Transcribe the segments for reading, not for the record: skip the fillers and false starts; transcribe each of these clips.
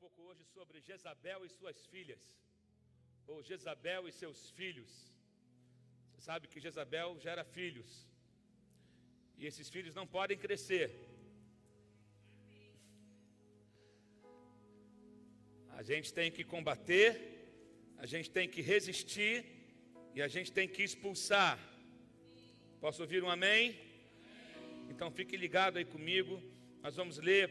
pouco hoje sobre Jezabel e suas filhas, ou Jezabel e seus filhos. Você sabe que Jezabel gera filhos, e esses filhos não podem crescer. A gente tem que combater, a gente tem que resistir, e a gente tem que expulsar. Posso ouvir um amém? Então fique ligado aí comigo, nós vamos ler.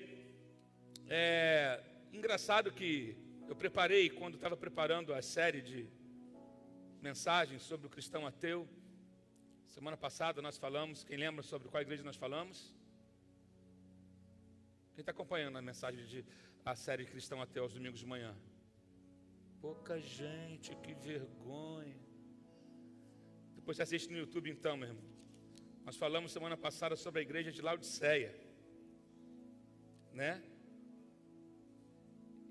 Engraçado que eu preparei, quando estava preparando a série de mensagens sobre o cristão ateu, semana passada nós falamos, quem lembra sobre qual igreja nós falamos? Quem está acompanhando a mensagem a série Cristão Ateu aos domingos de manhã? Pouca gente, que vergonha. Depois você assiste no YouTube então, meu irmão. Nós falamos semana passada sobre a igreja de Laodiceia, né?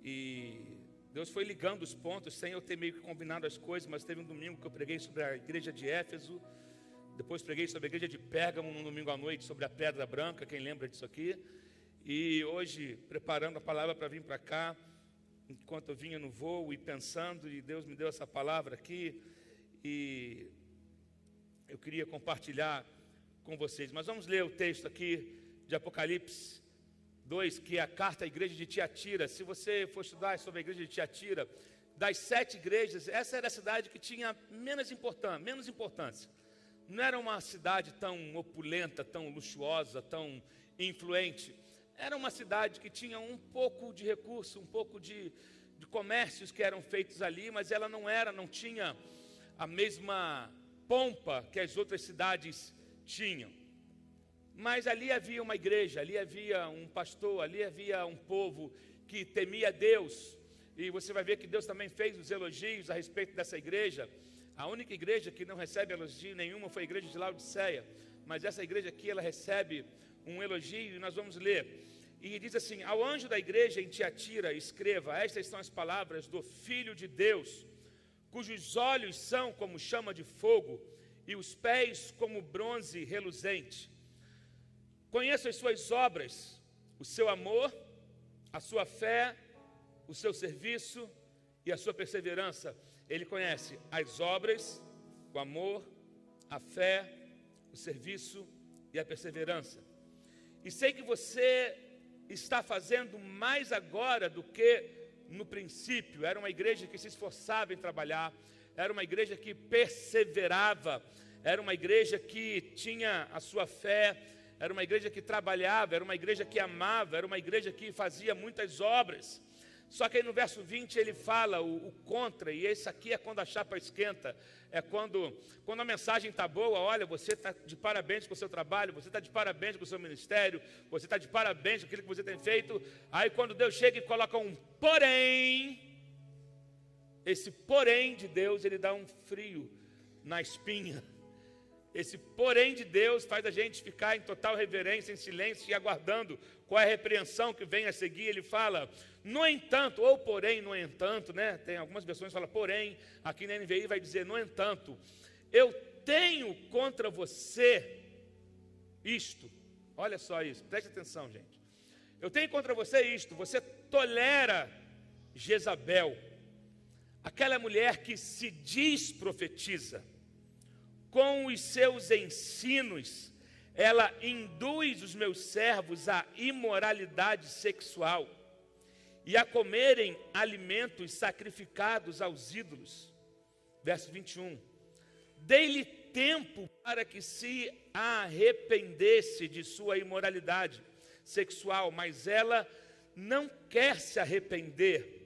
E Deus foi ligando os pontos sem eu ter meio que combinado as coisas, mas teve um domingo que eu preguei sobre a igreja de Éfeso, depois preguei sobre a igreja de Pérgamo no domingo à noite, sobre a pedra branca, quem lembra disso aqui? E hoje, preparando a palavra para vir para cá, enquanto eu vinha no voo e pensando, e Deus me deu essa palavra aqui, e eu queria compartilhar com vocês. Mas vamos ler o texto aqui de Apocalipse 2, que é a carta à igreja de Tiatira. Se você for estudar sobre a igreja de Tiatira, das 7 igrejas, essa era a cidade que tinha menos importância. Não era uma cidade tão opulenta, tão luxuosa, tão influente. Era uma cidade que tinha um pouco de recurso, um pouco de comércios que eram feitos ali, mas ela não tinha a mesma pompa que as outras cidades tinham. Mas ali havia uma igreja, ali havia um pastor, ali havia um povo que temia Deus. E você vai ver que Deus também fez os elogios a respeito dessa igreja. A única igreja que não recebe elogio nenhuma foi a igreja de Laodiceia. Mas essa igreja aqui, ela recebe um elogio, e nós vamos ler. E diz assim: ao anjo da igreja em Tiatira, escreva: estas são as palavras do Filho de Deus, cujos olhos são como chama de fogo, e os pés como bronze reluzente. Conheço as suas obras, o seu amor, a sua fé, o seu serviço e a sua perseverança. Ele conhece as obras, o amor, a fé, o serviço e a perseverança. E sei que você está fazendo mais agora do que no princípio. Era uma igreja que se esforçava em trabalhar, era uma igreja que perseverava, era uma igreja que tinha a sua fé, era uma igreja que trabalhava, era uma igreja que amava, era uma igreja que fazia muitas obras. Só que aí no verso 20 ele fala o contra, e esse aqui é quando a chapa esquenta, é quando a mensagem está boa. Olha, você está de parabéns com o seu trabalho, você está de parabéns com o seu ministério, você está de parabéns com aquilo que você tem feito. Aí quando Deus chega e coloca um porém, esse porém de Deus, ele dá um frio na espinha. Esse porém de Deus faz a gente ficar em total reverência, em silêncio e aguardando qual é a repreensão que vem a seguir. Ele fala, no entanto, ou porém, no entanto, né? Tem algumas versões que falam porém, aqui na NVI vai dizer no entanto, eu tenho contra você isto. Olha só isso, preste atenção, gente. Eu tenho contra você isto: você tolera Jezabel, aquela mulher que se diz profetiza. Com os seus ensinos, ela induz os meus servos à imoralidade sexual e a comerem alimentos sacrificados aos ídolos. Verso 21. Dei-lhe tempo para que se arrependesse de sua imoralidade sexual, mas ela não quer se arrepender.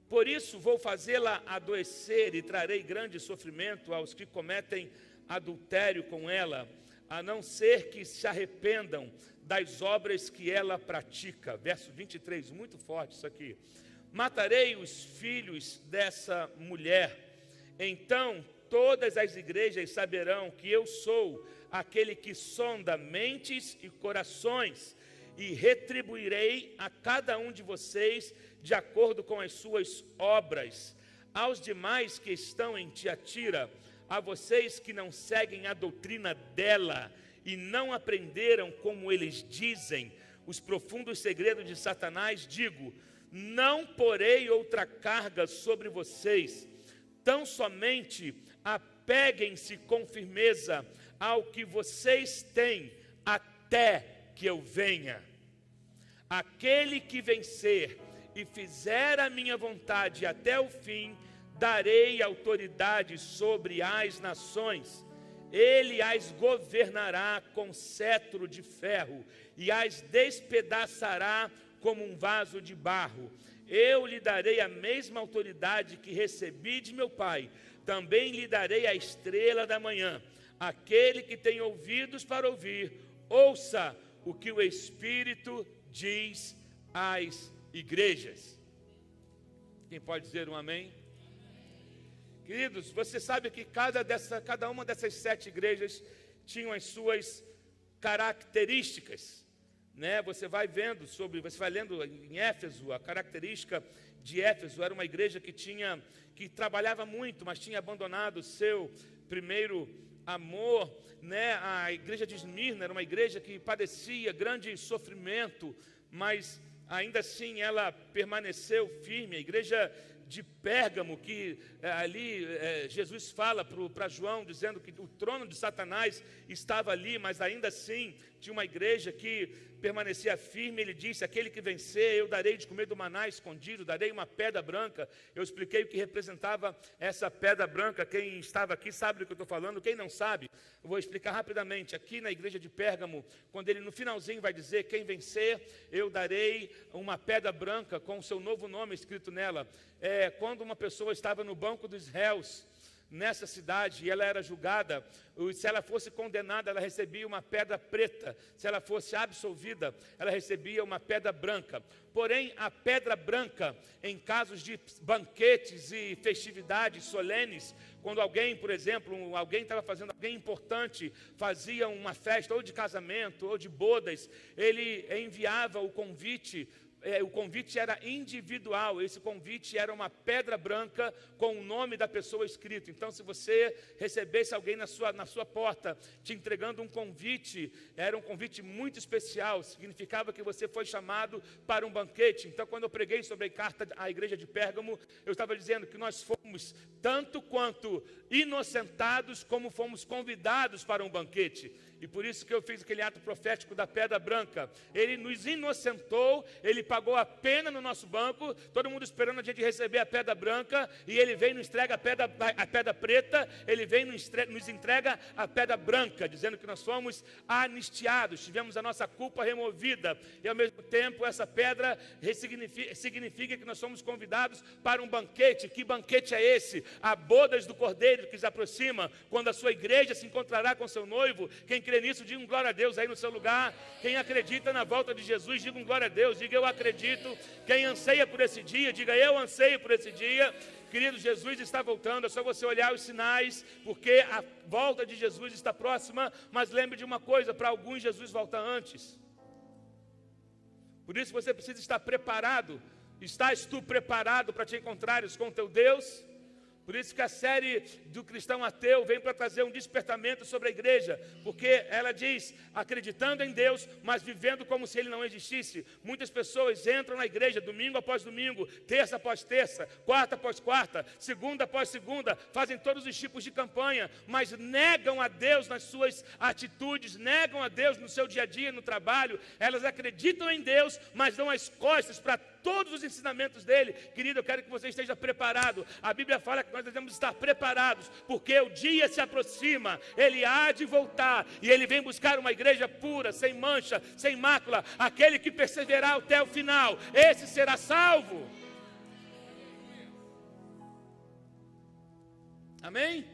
Por isso vou fazê-la adoecer e trarei grande sofrimento aos que cometem adultério com ela, a não ser que se arrependam das obras que ela pratica. Verso 23, muito forte isso aqui. Matarei os filhos dessa mulher, então todas as igrejas saberão que eu sou aquele que sonda mentes e corações, e retribuirei a cada um de vocês de acordo com as suas obras. Aos demais que estão em Tiatira, a vocês que não seguem a doutrina dela e não aprenderam como eles dizem os profundos segredos de Satanás, digo: não porei outra carga sobre vocês, tão somente apeguem-se com firmeza ao que vocês têm, até que eu venha. Aquele que vencer e fizer a minha vontade até o fim, darei autoridade sobre as nações. Ele as governará com cetro de ferro e as despedaçará como um vaso de barro. Eu lhe darei a mesma autoridade que recebi de meu Pai. Também lhe darei a estrela da manhã. Aquele que tem ouvidos para ouvir, ouça o que o Espírito diz às igrejas. Quem pode dizer um amém? Queridos, você sabe que cada uma dessas 7 igrejas tinham as suas características, né? Você vai lendo em Éfeso, a característica de Éfeso era uma igreja que trabalhava muito, mas tinha abandonado o seu primeiro amor, né? A igreja de Esmirna era uma igreja que padecia grande sofrimento, mas ainda assim ela permaneceu firme. A igreja de Pérgamo, que ali Jesus fala para João, dizendo que o trono de Satanás estava ali, mas ainda assim tinha uma igreja que permanecia firme. Ele disse: aquele que vencer, eu darei de comer do maná escondido, darei uma pedra branca. Eu expliquei o que representava essa pedra branca. Quem estava aqui sabe do que eu estou falando. Quem não sabe, eu vou explicar rapidamente. Aqui na igreja de Pérgamo, quando ele no finalzinho vai dizer: quem vencer, eu darei uma pedra branca com o seu novo nome escrito nela. Quando uma pessoa estava no banco dos réus nessa cidade e ela era julgada, se ela fosse condenada, ela recebia uma pedra preta. Se ela fosse absolvida, ela recebia uma pedra branca. Porém, a pedra branca, em casos de banquetes e festividades solenes, quando alguém, por exemplo, alguém importante, fazia uma festa ou de casamento ou de bodas, ele enviava o convite. O convite era individual. Esse convite era uma pedra branca com o nome da pessoa escrito. Então, se você recebesse alguém na sua porta te entregando um convite, era um convite muito especial, significava que você foi chamado para um banquete. Então, quando eu preguei sobre a carta à igreja de Pérgamo, eu estava dizendo que nós fomos tanto quanto inocentados como fomos convidados para um banquete. E por isso que eu fiz aquele ato profético da pedra branca. Ele nos inocentou, ele pagou a pena no nosso banco, todo mundo esperando a gente receber a pedra branca, e ele vem e nos entrega a pedra preta, ele vem e nos entrega a pedra branca, dizendo que nós fomos anistiados, tivemos a nossa culpa removida, e ao mesmo tempo essa pedra significa que nós somos convidados para um banquete. Que banquete é esse? A bodas do Cordeiro que se aproxima, quando a sua igreja se encontrará com seu noivo. Quem crê nisso, diga um glória a Deus aí no seu lugar. Quem acredita na volta de Jesus, diga um glória a Deus, diga eu acredito. Quem anseia por esse dia, diga eu anseio por esse dia. Querido, Jesus está voltando, é só você olhar os sinais, porque a volta de Jesus está próxima. Mas lembre de uma coisa, para alguns Jesus volta antes. Por isso você precisa estar preparado. Estás tu preparado para te encontrares com teu Deus? Por isso que a série do Cristão Ateu vem para trazer um despertamento sobre a igreja, porque ela diz, acreditando em Deus, mas vivendo como se Ele não existisse. Muitas pessoas entram na igreja domingo após domingo, terça após terça, quarta após quarta, segunda após segunda, fazem todos os tipos de campanha, mas negam a Deus nas suas atitudes, negam a Deus no seu dia a dia, no trabalho. Elas acreditam em Deus, mas dão as costas para todos os ensinamentos dele. Querido, eu quero que você esteja preparado. A Bíblia fala que nós devemos estar preparados, porque o dia se aproxima, ele há de voltar, e ele vem buscar uma igreja pura, sem mancha, sem mácula. Aquele que perseverar até o final, esse será salvo. Amém?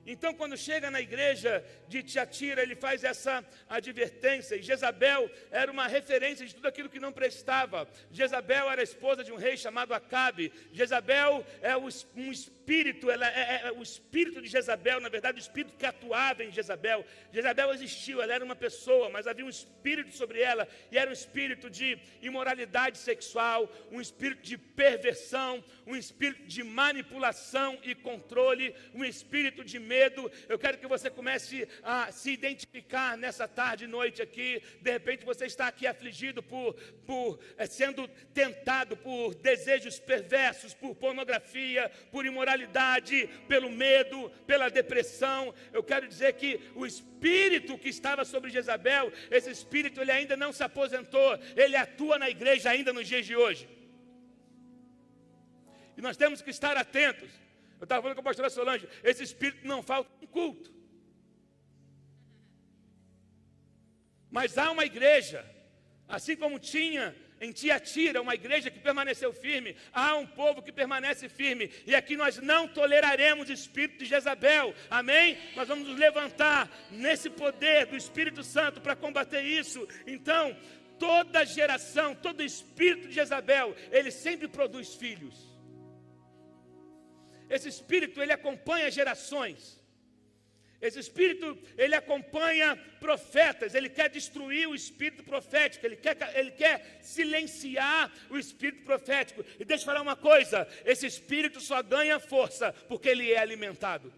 Então, quando chega na igreja de Tiatira, ele faz essa advertência. E Jezabel era uma referência de tudo aquilo que não prestava. Jezabel era a esposa de um rei chamado Acabe. Jezabel é um espírito, o espírito de Jezabel, na verdade, o espírito que atuava em Jezabel. Jezabel existiu, ela era uma pessoa, mas havia um espírito sobre ela, e era um espírito de imoralidade sexual, um espírito de perversão, um espírito de manipulação e controle, um espírito de medo. medo. Eu quero que você comece a se identificar nessa tarde e noite aqui. De repente você está aqui afligido sendo tentado por desejos perversos, por pornografia, por imoralidade, pelo medo, pela depressão. Eu quero dizer que o espírito que estava sobre Jezabel, esse espírito ele ainda não se aposentou, ele atua na igreja ainda nos dias de hoje. E nós temos que estar atentos. Eu estava falando com a pastora Solange, esse espírito não falta em culto. Mas há uma igreja, assim como tinha em Tiatira, uma igreja que permaneceu firme, há um povo que permanece firme, e aqui nós não toleraremos o espírito de Jezabel, amém? Nós vamos nos levantar nesse poder do Espírito Santo para combater isso. Então, toda geração, todo espírito de Jezabel, ele sempre produz filhos. Esse espírito, ele acompanha gerações. Esse espírito, ele acompanha profetas, ele quer destruir o espírito profético, ele quer silenciar o espírito profético. E deixa eu falar uma coisa, esse espírito só ganha força porque ele é alimentado.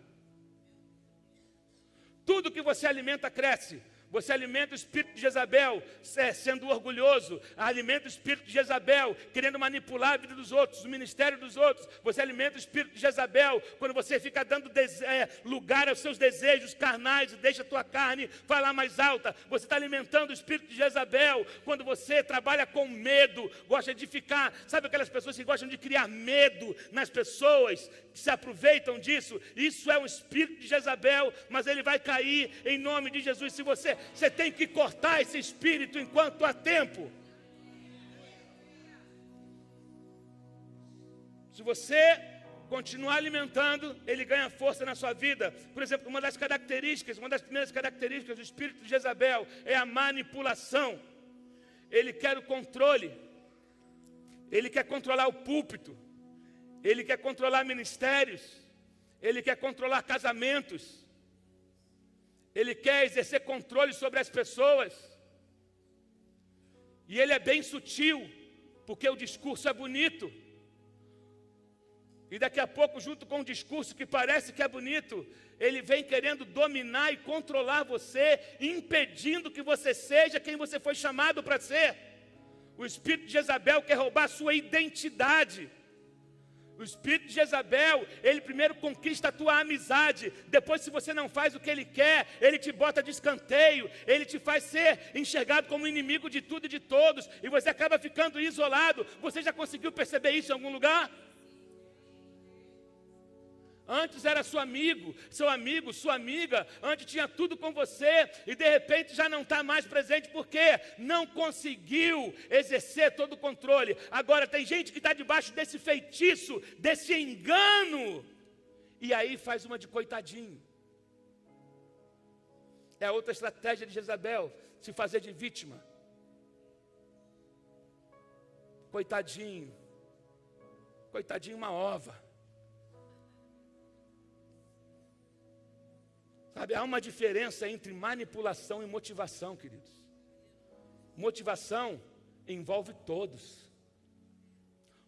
Tudo que você alimenta cresce. Você alimenta o espírito de Jezabel sendo orgulhoso, alimenta o espírito de Jezabel querendo manipular a vida dos outros, o ministério dos outros. Você alimenta o espírito de Jezabel quando você fica dando lugar aos seus desejos carnais e deixa a tua carne falar mais alta. Você está alimentando o espírito de Jezabel quando você trabalha com medo, gosta de ficar, sabe aquelas pessoas que gostam de criar medo nas pessoas, que se aproveitam disso? Isso é um espírito de Jezabel, mas ele vai cair em nome de Jesus. Se você tem que cortar esse espírito enquanto há tempo. Se você continuar alimentando, ele ganha força na sua vida. Por exemplo, uma das primeiras características do espírito de Jezabel é a manipulação. Ele quer o controle. Ele quer controlar o púlpito. Ele quer controlar ministérios. Ele quer controlar casamentos. Ele quer exercer controle sobre as pessoas. E ele é bem sutil, porque o discurso é bonito. E daqui a pouco, junto com o discurso que parece que é bonito, ele vem querendo dominar e controlar você, impedindo que você seja quem você foi chamado para ser. O espírito de Jezabel quer roubar a sua identidade. O espírito de Jezabel, ele primeiro conquista a tua amizade. Depois, se você não faz o que ele quer, ele te bota de escanteio. Ele te faz ser enxergado como inimigo de tudo e de todos. E você acaba ficando isolado. Você já conseguiu perceber isso em algum lugar? Antes era seu amigo, sua amiga. Antes tinha tudo com você. E de repente já não está mais presente. Porque não conseguiu exercer todo o controle. Agora tem gente que está debaixo desse feitiço, desse engano. E aí faz uma de coitadinho. É a outra estratégia de Jezabel, se fazer de vítima. Coitadinho. Coitadinho uma ova. Sabe, há uma diferença entre manipulação e motivação, queridos. Motivação envolve todos.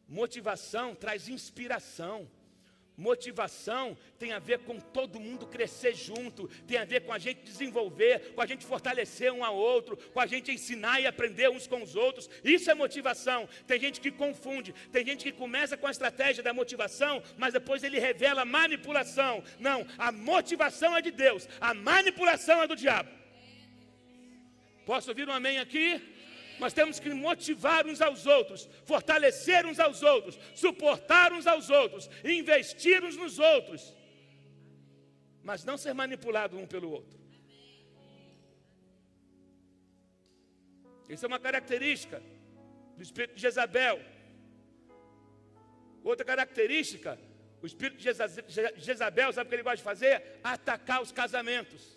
Motivação traz inspiração. Motivação tem a ver com todo mundo crescer junto, tem a ver com a gente desenvolver, com a gente fortalecer um ao outro, com a gente ensinar e aprender uns com os outros. Isso é motivação. Tem gente que confunde, tem gente que começa com a estratégia da motivação, mas depois ele revela a manipulação. Não, a motivação é de Deus, a manipulação é do diabo. Posso ouvir um amém aqui? Nós temos que motivar uns aos outros, fortalecer uns aos outros, suportar uns aos outros, investir uns nos outros, mas não ser manipulado um pelo outro. Isso é uma característica do espírito de Jezabel. Outra característica, o espírito de Jezabel, sabe o que ele gosta de fazer? Atacar os casamentos.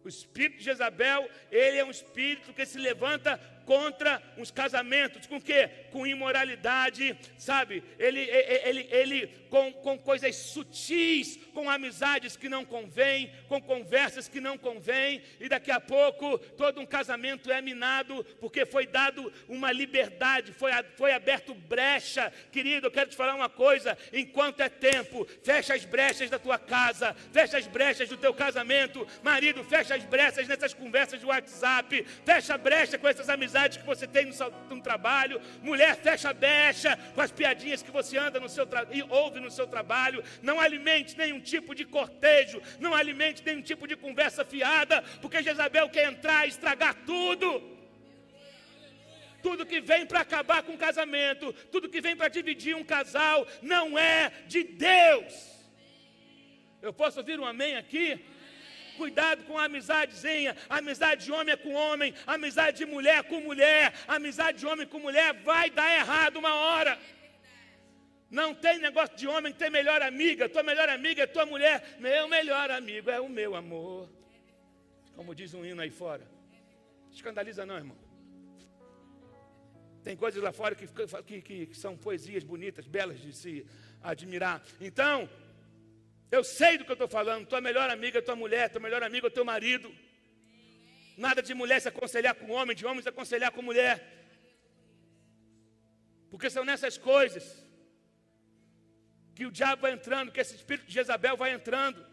O espírito de Jezabel, ele é um espírito que se levanta contra os casamentos. Com o quê? Com imoralidade, sabe? Ele com coisas sutis, com amizades que não convêm, com conversas que não convêm, e daqui a pouco todo um casamento é minado, porque foi dado uma liberdade, foi aberto brecha. Querido, eu quero te falar uma coisa: enquanto é tempo, fecha as brechas da tua casa, fecha as brechas do teu casamento. Marido, fecha as brechas nessas conversas de WhatsApp, fecha a brecha com essas amizades que você tem no trabalho. Mulher, fecha a brecha com as piadinhas que você anda e ouve no seu trabalho. Não alimente nenhum tipo de cortejo, não alimente nenhum tipo de conversa fiada, porque Jezabel quer entrar e estragar tudo. Tudo que vem para acabar com o casamento, tudo que vem para dividir um casal, não é de Deus. Eu posso ouvir um amém aqui? Cuidado com a amizadezinha. Amizade de homem é com homem, amizade de mulher com mulher, amizade de homem com mulher vai dar errado uma hora. Não tem negócio de homem ter melhor amiga. Tua melhor amiga é tua mulher. Meu melhor amigo é o meu amor, como diz um hino aí fora. Escandaliza não, irmão. Tem coisas lá fora que são poesias bonitas, belas de se admirar. Então, eu sei do que eu estou falando. Tua melhor amiga é tua mulher, tua melhor amigo é teu marido. Nada de mulher se aconselhar com homem, de homem se aconselhar com mulher. Porque são nessas coisas que o diabo vai entrando, que esse espírito de Jezabel vai entrando.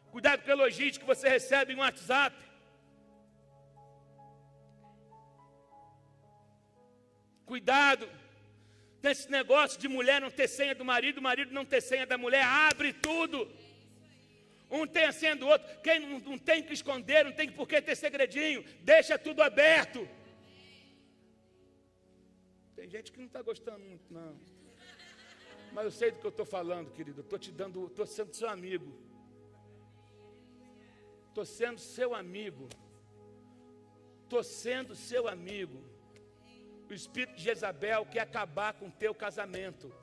Cuidado com elogios que você recebe em WhatsApp. Cuidado com esse negócio de mulher não ter senha do marido não ter senha da mulher. Abre tudo. Um tem a senha do outro. Quem não tem que esconder, não tem por que ter segredinho. Deixa tudo aberto. Tem gente que não está gostando muito, não. Mas eu sei do que eu estou falando, querido. Estou sendo seu amigo. Estou sendo seu amigo. Estou sendo seu amigo. O espírito de Jezabel quer acabar com o teu casamento.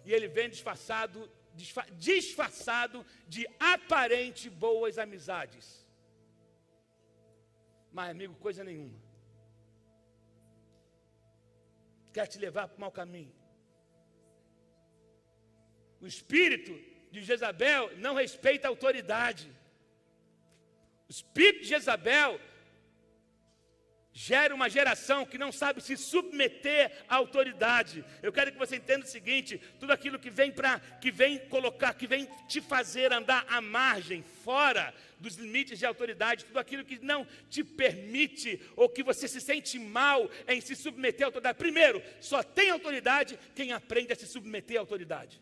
E ele vem disfarçado de aparente boas amizades. Mas, amigo, coisa nenhuma. Quer te levar para o mau caminho. O espírito de Jezabel não respeita a autoridade. O espírito de Jezabel gera uma geração que não sabe se submeter à autoridade. Eu quero que você entenda o seguinte: tudo aquilo que vem te fazer andar à margem, fora dos limites de autoridade, tudo aquilo que não te permite, ou que você se sente mal em se submeter à autoridade. Primeiro, só tem autoridade quem aprende a se submeter à autoridade.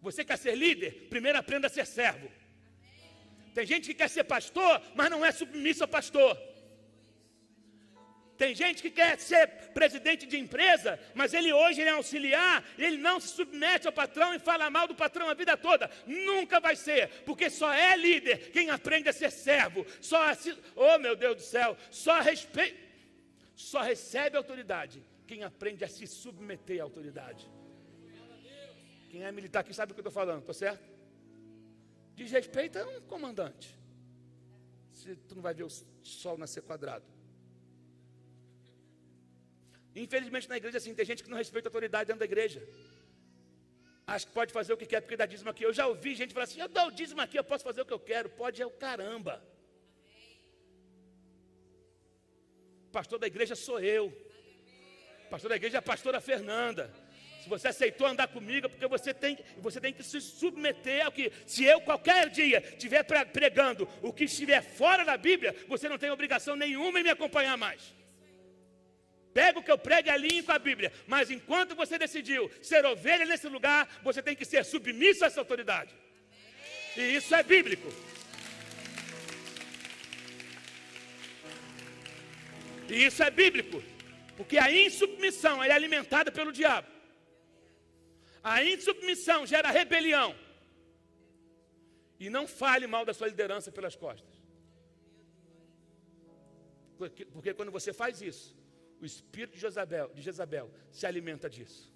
Você quer ser líder? Primeiro aprenda a ser servo. Tem gente que quer ser pastor, mas não é submisso a pastor. Tem gente que quer ser presidente de empresa, mas ele é auxiliar, e ele não se submete ao patrão e fala mal do patrão a vida toda. Nunca vai ser, porque só é líder quem aprende a ser servo. Oh meu Deus do céu, só recebe autoridade quem aprende a se submeter à autoridade. Quem é militar aqui sabe o que eu estou falando, estou certo? Diz respeito a um comandante. Se tu não vai ver o sol nascer quadrado. Infelizmente na igreja assim, tem gente que não respeita a autoridade dentro da igreja. Acho que pode fazer o que quer porque dá dízimo aqui. Eu já ouvi gente falar assim: eu dou o dízimo aqui, eu posso fazer o que eu quero. Pode é o caramba. Pastor da igreja sou eu. Pastor da igreja é a pastora Fernanda. Se você aceitou andar comigo, é porque você tem que se submeter ao que, se eu qualquer dia estiver pregando o que estiver fora da Bíblia, você não tem obrigação nenhuma em me acompanhar mais. Pega o que eu prego e alinhe com a Bíblia. Mas enquanto você decidiu ser ovelha nesse lugar, você tem que ser submisso a essa autoridade. E isso é bíblico. E isso é bíblico. Porque a insubmissão é alimentada pelo diabo. A insubmissão gera rebelião. E não fale mal da sua liderança pelas costas. Porque quando você faz isso, o espírito de Jezabel se alimenta disso.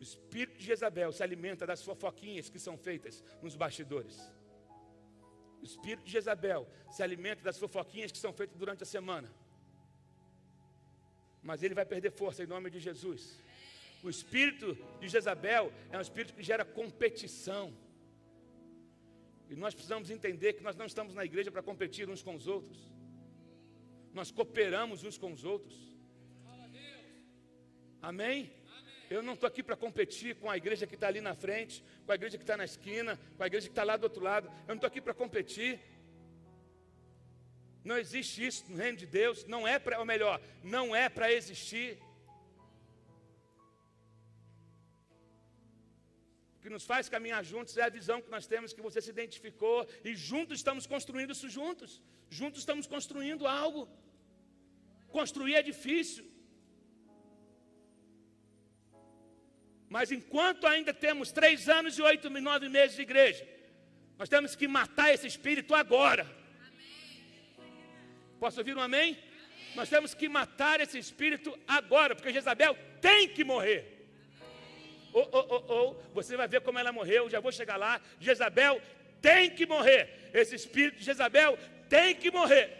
O espírito de Jezabel se alimenta das fofoquinhas que são feitas nos bastidores. O espírito de Jezabel se alimenta das fofoquinhas que são feitas durante a semana. Mas ele vai perder força em nome de Jesus. O espírito de Jezabel é um espírito que gera competição. E nós precisamos entender que nós não estamos na igreja para competir uns com os outros. Nós cooperamos uns com os outros. Amém? Eu não estou aqui para competir com a igreja que está ali na frente, com a igreja que está na esquina, com a igreja que está lá do outro lado. Eu não estou aqui para competir. Não existe isso no reino de Deus. Não é para, ou melhor, não é para existir. O que nos faz caminhar juntos é a visão que nós temos, que você se identificou, e juntos estamos construindo isso juntos. Juntos estamos construindo algo. Construir é difícil. Mas enquanto ainda temos 3 anos e 8 e 9 meses de igreja, nós temos que matar esse espírito agora. Posso ouvir um amém? Amém? Nós temos que matar esse espírito agora, porque Jezabel tem que morrer. Você vai ver como ela morreu, já vou chegar lá. Jezabel tem que morrer. Esse espírito de Jezabel tem que morrer.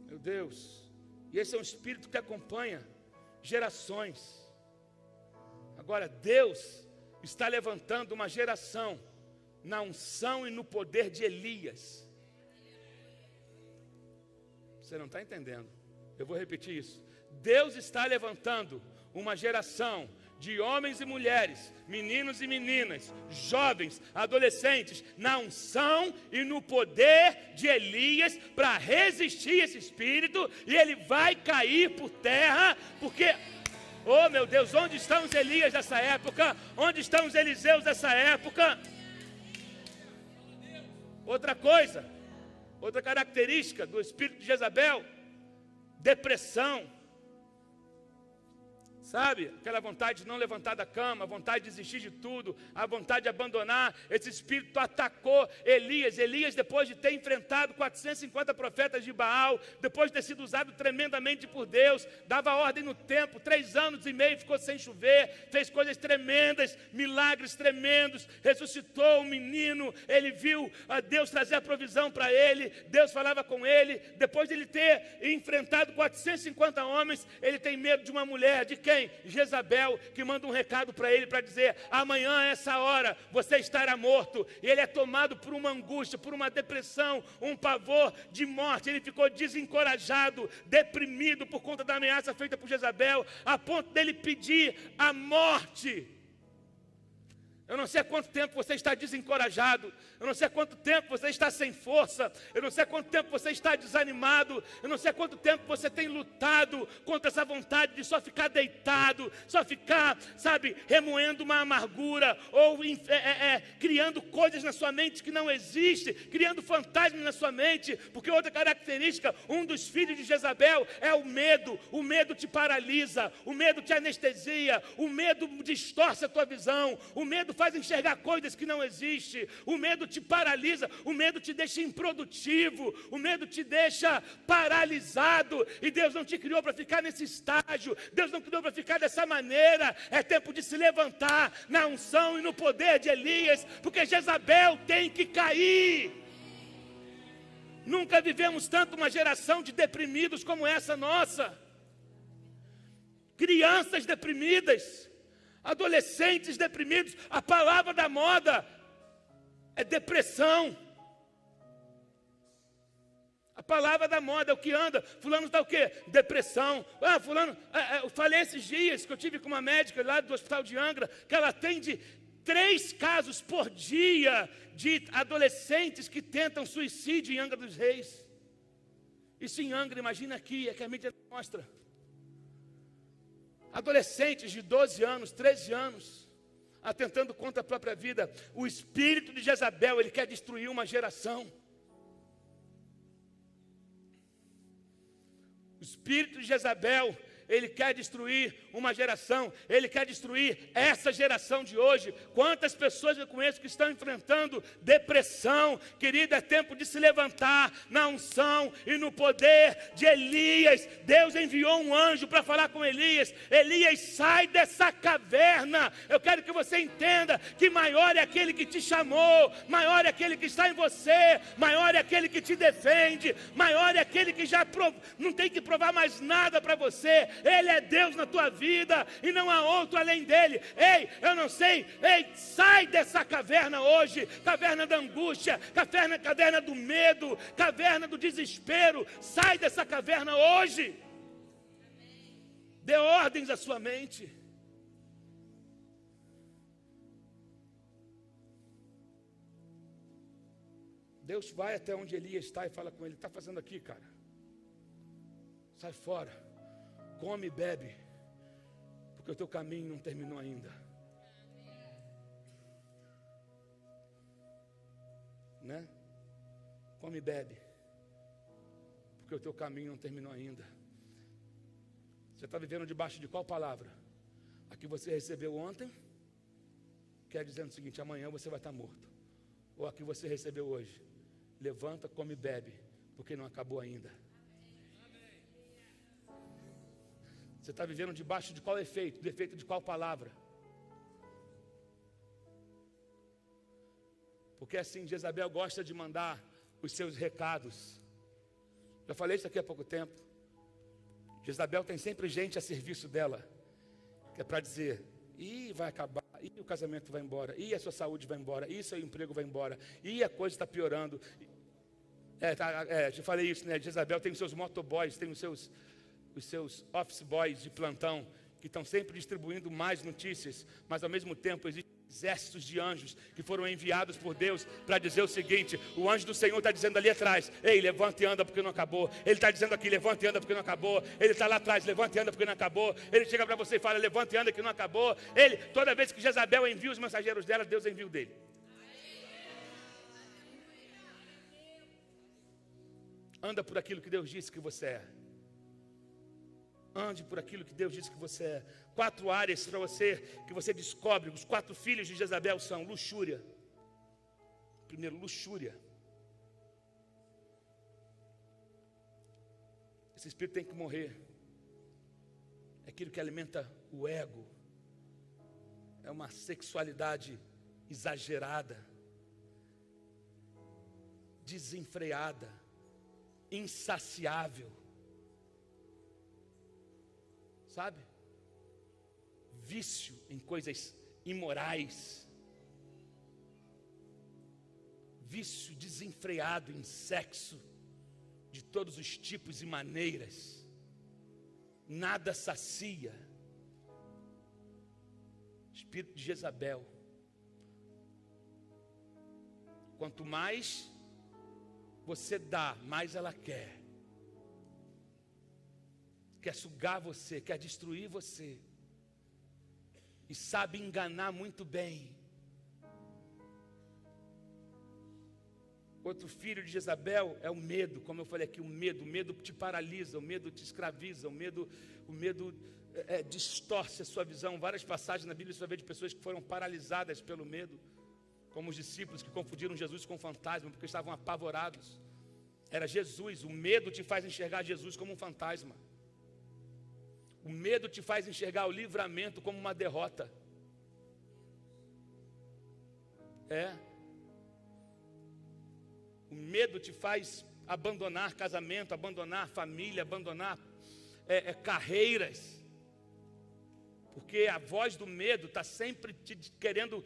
Meu Deus. E esse é um espírito que acompanha gerações. Agora, Deus está levantando uma geração na unção e no poder de Elias. Você não está entendendo. Eu vou repetir isso. Deus está levantando uma geração de homens e mulheres, meninos e meninas, jovens, adolescentes, na unção e no poder de Elias, para resistir esse espírito, e ele vai cair por terra, porque, oh meu Deus, onde estão os Elias dessa época? Onde estão os Eliseus dessa época? Outra coisa, outra característica do espírito de Jezabel: depressão. Sabe, aquela vontade de não levantar da cama, a vontade de desistir de tudo, a vontade de abandonar. Esse espírito atacou Elias. Elias, depois de ter enfrentado 450 profetas de Baal, depois de ter sido usado tremendamente por Deus, dava ordem no tempo, 3 anos e meio ficou sem chover, fez coisas tremendas, milagres tremendos, ressuscitou um menino, ele viu a Deus trazer a provisão para ele, Deus falava com ele. Depois de ele ter enfrentado 450 homens, ele tem medo de uma mulher. De quem? Jezabel, que manda um recado para ele para dizer: amanhã a essa hora você estará morto. E ele é tomado por uma angústia, por uma depressão, um pavor de morte. Ele ficou desencorajado, deprimido por conta da ameaça feita por Jezabel, a ponto dele pedir a morte. Eu não sei há quanto tempo você está desencorajado, eu não sei há quanto tempo você está sem força, eu não sei há quanto tempo você está desanimado, eu não sei há quanto tempo você tem lutado contra essa vontade de só ficar deitado, só ficar, sabe, remoendo uma amargura, ou criando coisas na sua mente que não existem, criando fantasmas na sua mente, porque outra característica, um dos filhos de Jezabel é o medo te paralisa, o medo te anestesia, o medo distorce a tua visão, o medo faz enxergar coisas que não existem, o medo te paralisa, o medo te deixa improdutivo, o medo te deixa paralisado, e Deus não te criou para ficar nesse estágio, Deus não criou para ficar dessa maneira. É tempo de se levantar na unção e no poder de Elias, porque Jezabel tem que cair. Nunca vivemos tanto uma geração de deprimidos como essa nossa, crianças deprimidas, adolescentes deprimidos. A palavra da moda é depressão. A palavra da moda é o que anda. Fulano está o quê? Depressão. Fulano, eu falei esses dias que eu tive com uma médica lá do hospital de Angra, que ela atende 3 casos por dia de adolescentes que tentam suicídio em Angra dos Reis. Isso em Angra, imagina aqui, é que a mídia mostra. Adolescentes de 12 anos, 13 anos, atentando contra a própria vida. O espírito de Jezabel, ele quer destruir uma geração. O espírito de Jezabel, Ele quer destruir uma geração, Ele quer destruir essa geração de hoje. Quantas pessoas eu conheço que estão enfrentando depressão? Querido, é tempo de se levantar na unção e no poder de Elias. Deus enviou um anjo para falar com Elias. Elias, sai dessa caverna. Eu quero que você entenda que maior é aquele que te chamou, maior é aquele que está em você, maior é aquele que te defende, maior é aquele que já não tem que provar mais nada para você. Ele é Deus na tua vida e não há outro além dele. Ei, eu não sei, sai dessa caverna hoje, caverna da angústia, caverna do medo, caverna do desespero. Sai dessa caverna hoje. Dê ordens à sua mente. Deus vai até onde Elias está e fala com ele: está fazendo aqui, cara? Sai fora, come e bebe, porque o teu caminho não terminou ainda. Né? Come e bebe, porque o teu caminho não terminou ainda. Você está vivendo debaixo de qual palavra? A que você recebeu ontem, quer dizendo o seguinte: amanhã você vai estar morto. Ou a que você recebeu hoje: levanta, come e bebe, porque não acabou ainda. Você está vivendo debaixo de qual efeito? Do efeito de qual palavra? Porque assim, Jezabel gosta de mandar os seus recados. Já falei isso aqui há pouco tempo. Jezabel tem sempre gente a serviço dela, que é para dizer: ih, vai acabar, ih, o casamento vai embora, ih, a sua saúde vai embora, ih, seu emprego vai embora, ih, a coisa está piorando. Já falei isso, né? Jezabel tem os seus motoboys, tem os seus office boys de plantão, que estão sempre distribuindo mais notícias, mas ao mesmo tempo existem exércitos de anjos que foram enviados por Deus para dizer o seguinte: o anjo do Senhor está dizendo ali atrás: ei, levanta e anda porque não acabou. Ele está dizendo aqui: levanta e anda porque não acabou. Ele está lá atrás: levanta e anda porque não acabou. Ele chega para você e fala: levanta e anda que não acabou. Toda vez que Jezabel envia os mensageiros dela, Deus envia o dele. Anda por aquilo que Deus disse que você é. Ande por aquilo que Deus disse que você é. 4 áreas para você, que você descobre. Os 4 filhos de Jezabel são luxúria. Primeiro, luxúria. Esse espírito tem que morrer. É aquilo que alimenta o ego. É uma sexualidade exagerada, desenfreada, insaciável. Sabe? Vício em coisas imorais. Vício desenfreado em sexo de todos os tipos e maneiras. Nada sacia. Espírito de Jezabel. Quanto mais você dá, mais ela quer. Quer sugar você, quer destruir você. E sabe enganar muito bem. Outro filho de Jezabel é o medo, como eu falei aqui, o medo te paralisa, o medo te escraviza, o medo distorce a sua visão. Várias passagens na Bíblia você vai ver de pessoas que foram paralisadas pelo medo, como os discípulos que confundiram Jesus com fantasma, porque estavam apavorados. Era Jesus, o medo te faz enxergar Jesus como um fantasma. O medo te faz enxergar o livramento como uma derrota. O medo te faz abandonar casamento, abandonar família, abandonar carreiras. Porque a voz do medo está sempre te querendo,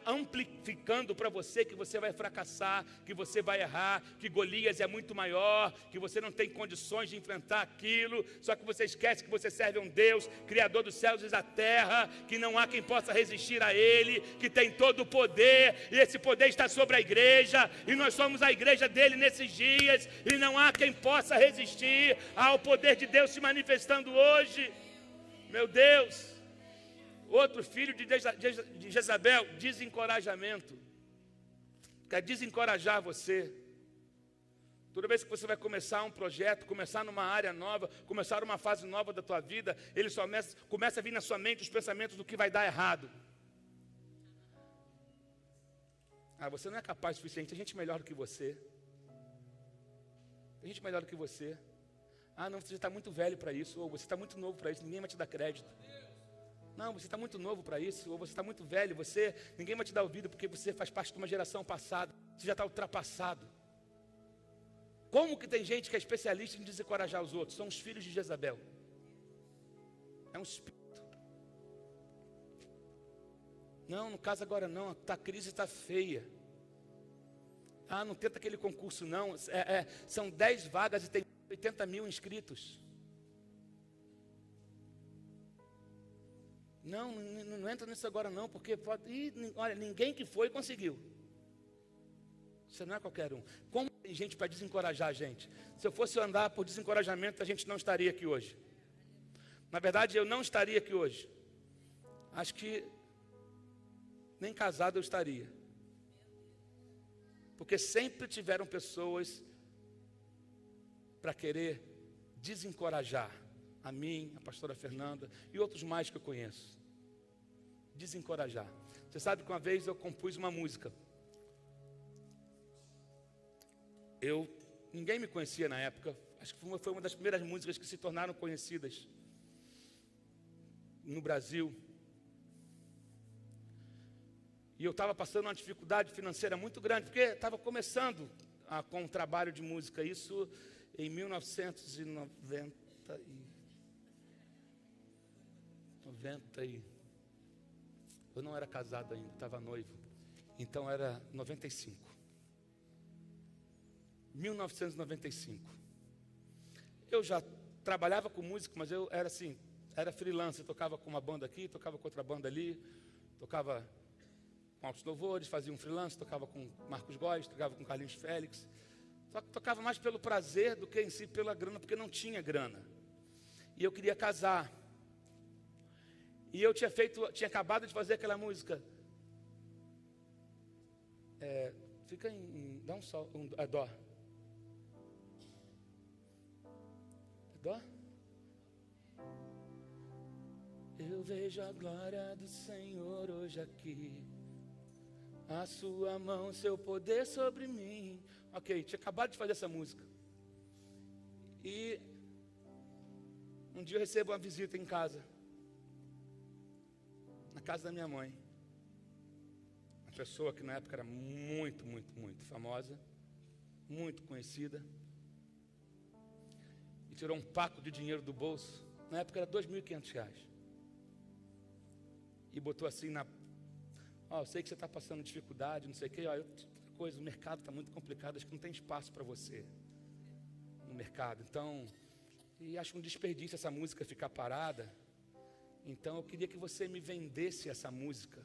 amplificando para você que você vai fracassar, que você vai errar, que Golias é muito maior, que você não tem condições de enfrentar aquilo. Só que você esquece que você serve a um Deus, Criador dos céus e da terra, que não há quem possa resistir a Ele, que tem todo o poder, e esse poder está sobre a igreja, e nós somos a igreja dele nesses dias, e não há quem possa resistir ao poder de Deus se manifestando hoje. Meu Deus. Outro filho de Jezabel, desencorajamento. Quer desencorajar você. Toda vez que você vai começar um projeto, começar numa área nova, começar uma fase nova da tua vida, ele só começa a vir na sua mente os pensamentos do que vai dar errado. Você não é capaz o suficiente, tem gente melhor do que você. Tem gente melhor do que você. Não, você está muito velho para isso, ou você está muito novo para isso, ninguém vai te dar crédito. Não, você está muito novo para isso, ou você está muito velho, ninguém vai te dar ouvido porque você faz parte de uma geração passada, você já está ultrapassado. Como que tem gente que é especialista em desencorajar os outros? São os filhos de Jezabel. É um espírito. Não casa agora não, a crise está feia. Não tenta aquele concurso não, são 10 vagas e tem 80 mil inscritos. Não entra nisso agora não, porque olha, ninguém que foi conseguiu. Você não é qualquer um. Como tem gente para desencorajar a gente? Se eu fosse andar por desencorajamento, a gente não estaria aqui hoje. Na verdade, eu não estaria aqui hoje. Acho que nem casado eu estaria. Porque sempre tiveram pessoas para querer desencorajar a mim, a pastora Fernanda e outros mais que eu conheço. Desencorajar. Você sabe que uma vez eu compus uma música. Ninguém me conhecia na época. Acho que foi uma das primeiras músicas que se tornaram conhecidas no Brasil. E eu estava passando uma dificuldade financeira muito grande, porque estava começando com um trabalho de música. Isso em 1990 eu não era casado ainda, estava noivo. Então era 95. 1995. Eu já trabalhava com música, mas eu era freelancer. Tocava com uma banda aqui, tocava com outra banda ali, tocava com Altos Louvores, fazia um freelance, tocava com Marcos Góes, tocava com Carlinhos Félix. Só que tocava mais pelo prazer do que em si pela grana, porque não tinha grana. E eu queria casar. E eu tinha acabado de fazer aquela música. Dá um sol, dó. Dó? Eu vejo a glória do Senhor hoje aqui. A sua mão, seu poder sobre mim. Ok, tinha acabado de fazer essa música. E um dia eu recebo uma visita em casa. Na casa da minha mãe. Uma pessoa que na época era muito, muito, muito famosa. Muito conhecida. E tirou um paco de dinheiro do bolso. Na época era R$2.500. E botou assim eu sei que você está passando dificuldade, não sei o quê. Outra coisa, o mercado está muito complicado, acho que não tem espaço para você no mercado. Então, e acho um desperdício essa música ficar parada. Então, eu queria que você me vendesse essa música.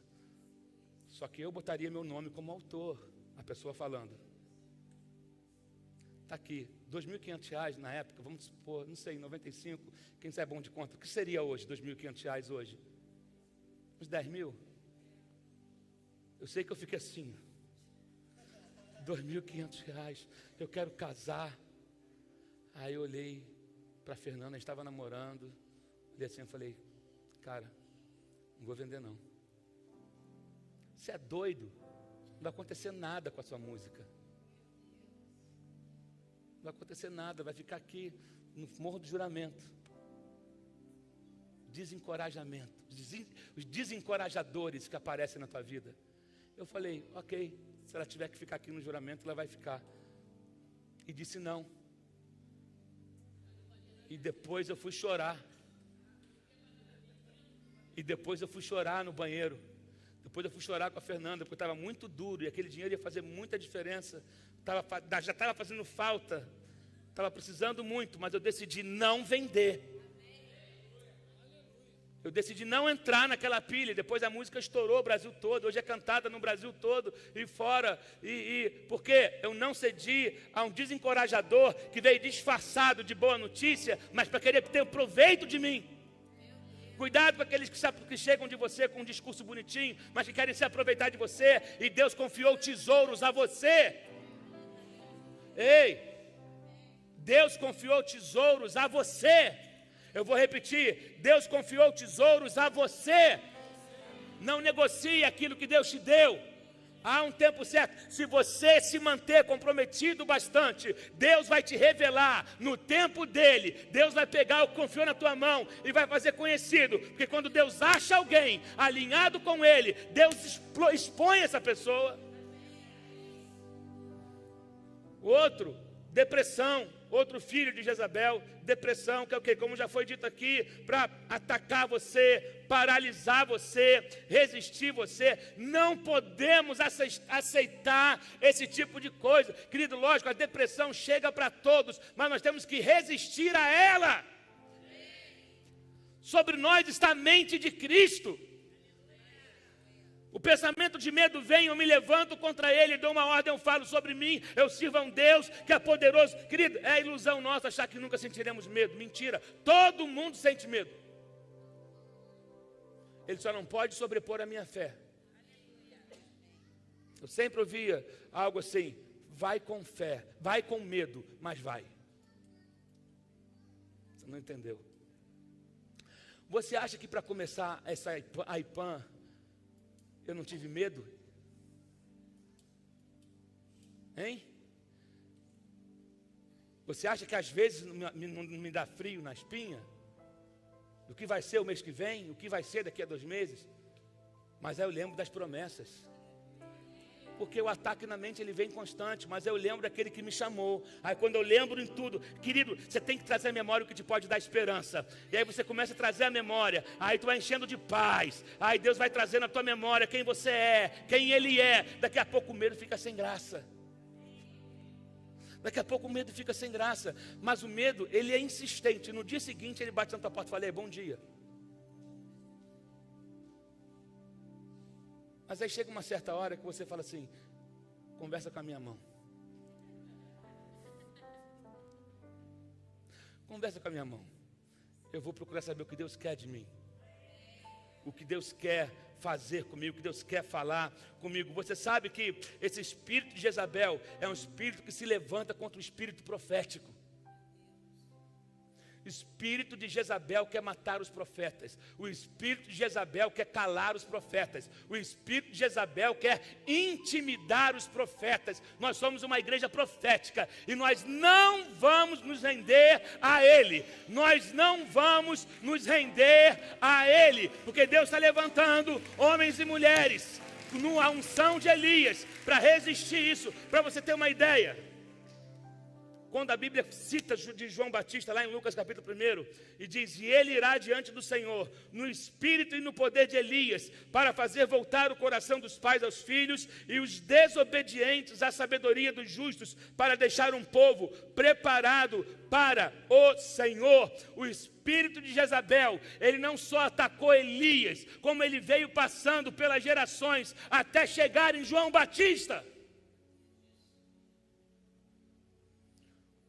Só que eu botaria meu nome como autor, a pessoa falando. Está aqui, R$2.500 na época, vamos supor, não sei, 95, quem sabe é bom de conta. O que seria hoje, R$2.500 hoje? Uns 10 mil? Eu sei que eu fiquei assim, R$2.500, eu quero casar. Aí eu olhei para a Fernanda, a gente estava namorando, olhei assim e falei, cara, não vou vender não. Você é doido, não vai acontecer nada com a sua música. Não vai acontecer nada, vai ficar aqui no Morro do Juramento. Desencorajamento, os desencorajadores que aparecem na tua vida. Eu falei, ok, se ela tiver que ficar aqui no juramento, ela vai ficar. E disse não. E depois eu fui chorar. E depois eu fui chorar no banheiro. Depois eu fui chorar com a Fernanda, porque estava muito duro. E aquele dinheiro ia fazer muita diferença. Já estava fazendo falta. Estava precisando muito, mas eu decidi não vender. Eu decidi não entrar naquela pilha. Depois a música estourou o Brasil todo. Hoje é cantada no Brasil todo e fora. Porque eu não cedi a um desencorajador que veio disfarçado de boa notícia, mas para querer ter proveito de mim. Cuidado com aqueles que chegam de você com um discurso bonitinho, mas que querem se aproveitar de você. E Deus confiou tesouros a você. Ei, Deus confiou tesouros a você. Eu vou repetir, Deus confiou tesouros a você. Não negocie aquilo que Deus te deu. Há um tempo certo. Se você se manter comprometido bastante, Deus vai te revelar no tempo dele. Deus vai pegar o que confiou na tua mão e vai fazer conhecido. Porque quando Deus acha alguém alinhado com ele, Deus expõe essa pessoa. O outro, depressão. Outro filho de Jezabel, depressão, que é o quê? Como já foi dito aqui, para atacar você, paralisar você, resistir você. Não podemos aceitar esse tipo de coisa. Querido, lógico, a depressão chega para todos, mas nós temos que resistir a ela. Sobre nós está a mente de Cristo. O pensamento de medo vem, eu me levanto contra ele, dou uma ordem, eu falo sobre mim, eu sirvo a um Deus que é poderoso. Querido, é ilusão nossa achar que nunca sentiremos medo. Mentira, todo mundo sente medo. Ele só não pode sobrepor a minha fé. Eu sempre ouvia algo assim: vai com fé, vai com medo, mas vai. Você não entendeu? Você acha que para começar essa AIPAN, eu não tive medo? Hein? Você acha que às vezes não me dá frio na espinha? Do que vai ser o mês que vem? O que vai ser daqui a 2 meses? Mas aí eu lembro das promessas. Porque o ataque na mente ele vem constante, mas eu lembro daquele que me chamou. Aí quando eu lembro em tudo, querido, você tem que trazer à memória o que te pode dar esperança. E aí você começa a trazer a memória, aí tu vai enchendo de paz. Aí Deus vai trazendo à tua memória quem você é, quem Ele é. Daqui a pouco o medo fica sem graça. Daqui a pouco o medo fica sem graça. Mas o medo, ele é insistente. No dia seguinte ele bate na tua porta e fala: bom dia. Mas aí chega uma certa hora que você fala assim: conversa com a minha mão. Conversa com a minha mão. Eu vou procurar saber o que Deus quer de mim. O que Deus quer fazer comigo, o que Deus quer falar comigo. Você sabe que esse espírito de Jezabel é um espírito que se levanta contra o espírito profético. O espírito de Jezabel quer matar os profetas. O espírito de Jezabel quer calar os profetas. O espírito de Jezabel quer intimidar os profetas. Nós somos uma igreja profética e nós não vamos nos render a ele. Nós não vamos nos render a ele, porque Deus está levantando homens e mulheres numa unção de Elias para resistir isso. Para você ter uma ideia, quando a Bíblia cita de João Batista, lá em Lucas capítulo 1, e diz: e ele irá diante do Senhor, no espírito e no poder de Elias, para fazer voltar o coração dos pais aos filhos, e os desobedientes à sabedoria dos justos, para deixar um povo preparado para o Senhor. O espírito de Jezabel, ele não só atacou Elias, como ele veio passando pelas gerações, até chegar em João Batista.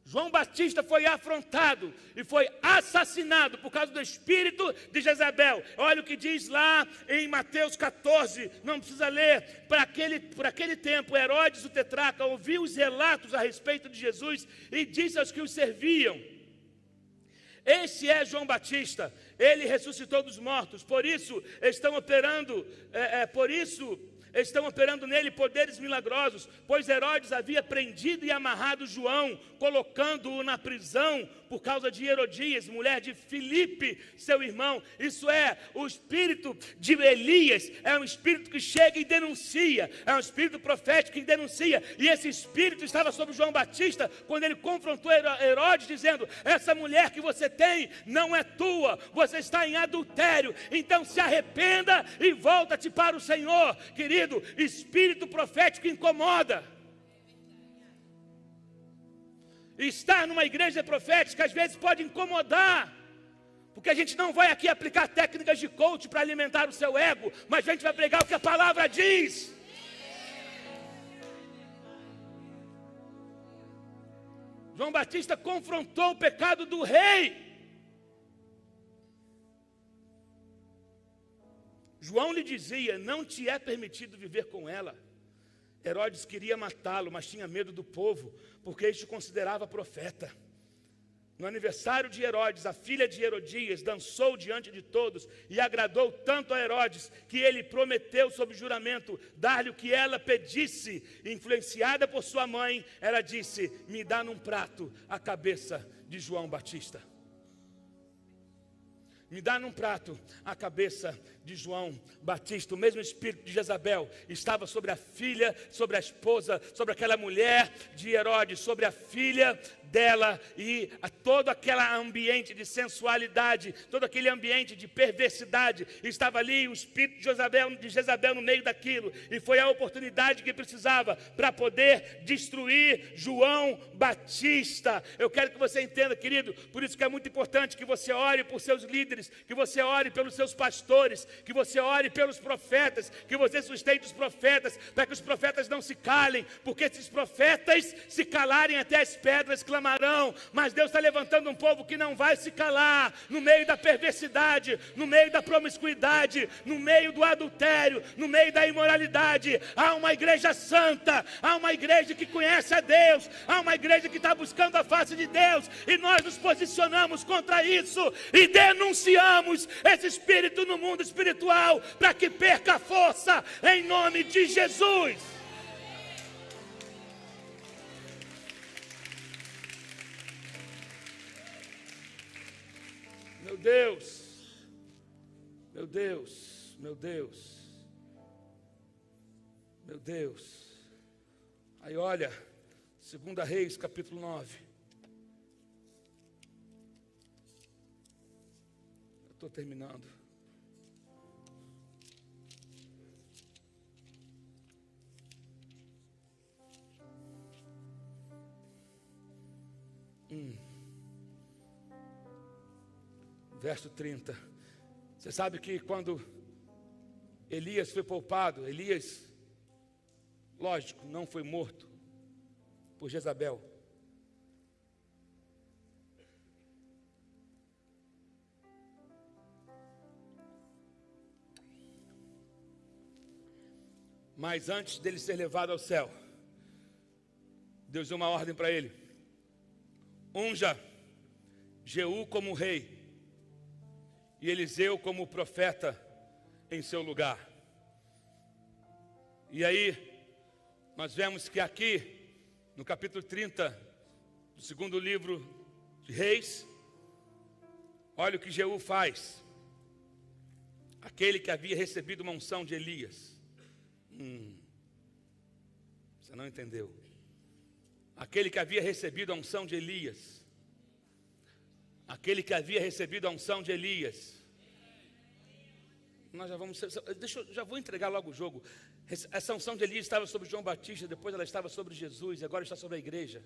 João Batista foi afrontado e foi assassinado por causa do espírito de Jezabel. Olha o que diz lá em Mateus 14, não precisa ler. Por aquele tempo, Herodes o tetrarca ouviu os relatos a respeito de Jesus e disse aos que o serviam: este é João Batista, ele ressuscitou dos mortos, por isso estão operando nele poderes milagrosos, pois Herodes havia prendido e amarrado João, colocando-o na prisão por causa de Herodias, mulher de Filipe, seu irmão. Isso é, o espírito de Elias é um espírito que chega e denuncia, é um espírito profético que denuncia, e esse espírito estava sobre João Batista, quando ele confrontou Herodes, dizendo: essa mulher que você tem não é tua, você está em adultério, então se arrependa e volta-te para o Senhor. Querido, espírito profético incomoda. Estar numa igreja profética às vezes pode incomodar, porque a gente não vai aqui aplicar técnicas de coach para alimentar o seu ego, mas a gente vai pregar o que a palavra diz. João Batista confrontou o pecado do rei. João lhe dizia: não te é permitido viver com ela. Herodes queria matá-lo, mas tinha medo do povo, porque este o considerava profeta. No aniversário de Herodes, a filha de Herodias dançou diante de todos e agradou tanto a Herodes que ele prometeu sob juramento dar-lhe o que ela pedisse. Influenciada por sua mãe, ela disse: me dá num prato a cabeça de João Batista. Me dá num prato a cabeça de João Batista. O mesmo espírito de Jezabel estava sobre a filha, sobre a esposa, sobre aquela mulher de Herodes, sobre a filha dela, e a todo aquele ambiente de sensualidade, todo aquele ambiente de perversidade, estava ali o espírito de Jezabel no meio daquilo, e foi a oportunidade que precisava para poder destruir João Batista. Eu quero que você entenda, querido, por isso que é muito importante que você ore por seus líderes, que você ore pelos seus pastores, que você ore pelos profetas, que você sustente os profetas, para que os profetas não se calem, porque se os profetas se calarem, até as pedras clamarão. Mas Deus está levantando um povo que não vai se calar, no meio da perversidade, no meio da promiscuidade, no meio do adultério, no meio da imoralidade. Há uma igreja santa, há uma igreja que conhece a Deus, há uma igreja que está buscando a face de Deus, e nós nos posicionamos contra isso e denunciamos esse espírito no mundo espiritual, para que perca a força, em nome de Jesus. Meu Deus, meu Deus, meu Deus, meu Deus. Aí olha, 2 Reis, capítulo 9. Eu estou terminando. Verso 30. Você sabe que quando Elias foi poupado, Elias, lógico, não foi morto por Jezabel. Mas antes dele ser levado ao céu, Deus deu uma ordem para ele: unja Jeú como rei e Eliseu como profeta em seu lugar. E aí, nós vemos que aqui, no capítulo 30, do segundo livro de Reis, olha o que Jeú faz. Aquele que havia recebido uma unção de Elias. Você não entendeu. Aquele que havia recebido a unção de Elias. Aquele que havia recebido a unção de Elias. Nós já vou entregar logo o jogo. Essa unção de Elias estava sobre João Batista, depois ela estava sobre Jesus, e agora está sobre a igreja.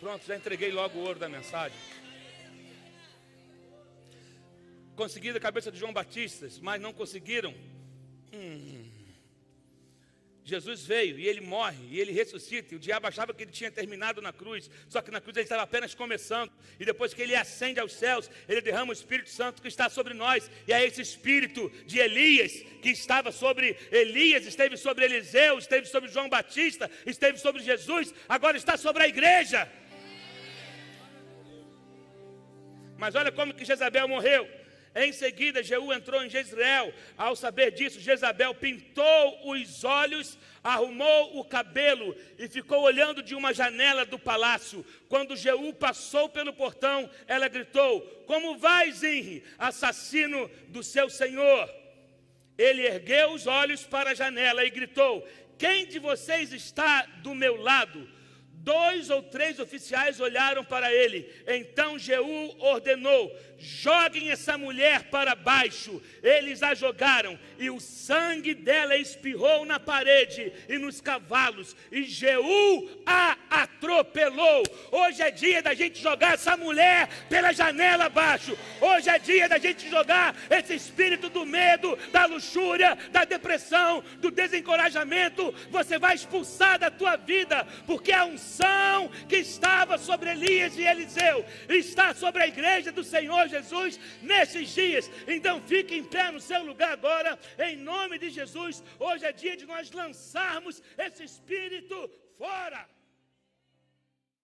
Pronto, já entreguei logo o ouro da mensagem. Conseguiram a cabeça de João Batista, mas não conseguiram. Jesus veio e ele morre e ele ressuscita, e o diabo achava que ele tinha terminado na cruz, só que na cruz ele estava apenas começando, e depois que ele ascende aos céus, ele derrama o Espírito Santo que está sobre nós, e é esse Espírito de Elias, que estava sobre Elias, esteve sobre Eliseu, esteve sobre João Batista, esteve sobre Jesus, agora está sobre a igreja. Mas olha como que Jezabel morreu. Em seguida, Jeú entrou em Jezreel. Ao saber disso, Jezabel pintou os olhos, arrumou o cabelo e ficou olhando de uma janela do palácio. Quando Jeú passou pelo portão, ela gritou: como vai, Zinri, assassino do seu senhor? Ele ergueu os olhos para a janela e gritou: quem de vocês está do meu lado? 2 ou 3 oficiais olharam para ele. Então Jeú ordenou: joguem essa mulher para baixo. Eles a jogaram e o sangue dela espirrou na parede e nos cavalos, e Jeú a atropelou. Hoje é dia da gente jogar essa mulher pela janela abaixo. Hoje é dia da gente jogar esse espírito do medo, da luxúria, da depressão, do desencorajamento. Você vai expulsar da tua vida, porque a unção que estava sobre Elias e Eliseu está sobre a igreja do Senhor Jesus nesses dias. Então fique em pé no seu lugar agora, em nome de Jesus. Hoje é dia de nós lançarmos esse espírito fora.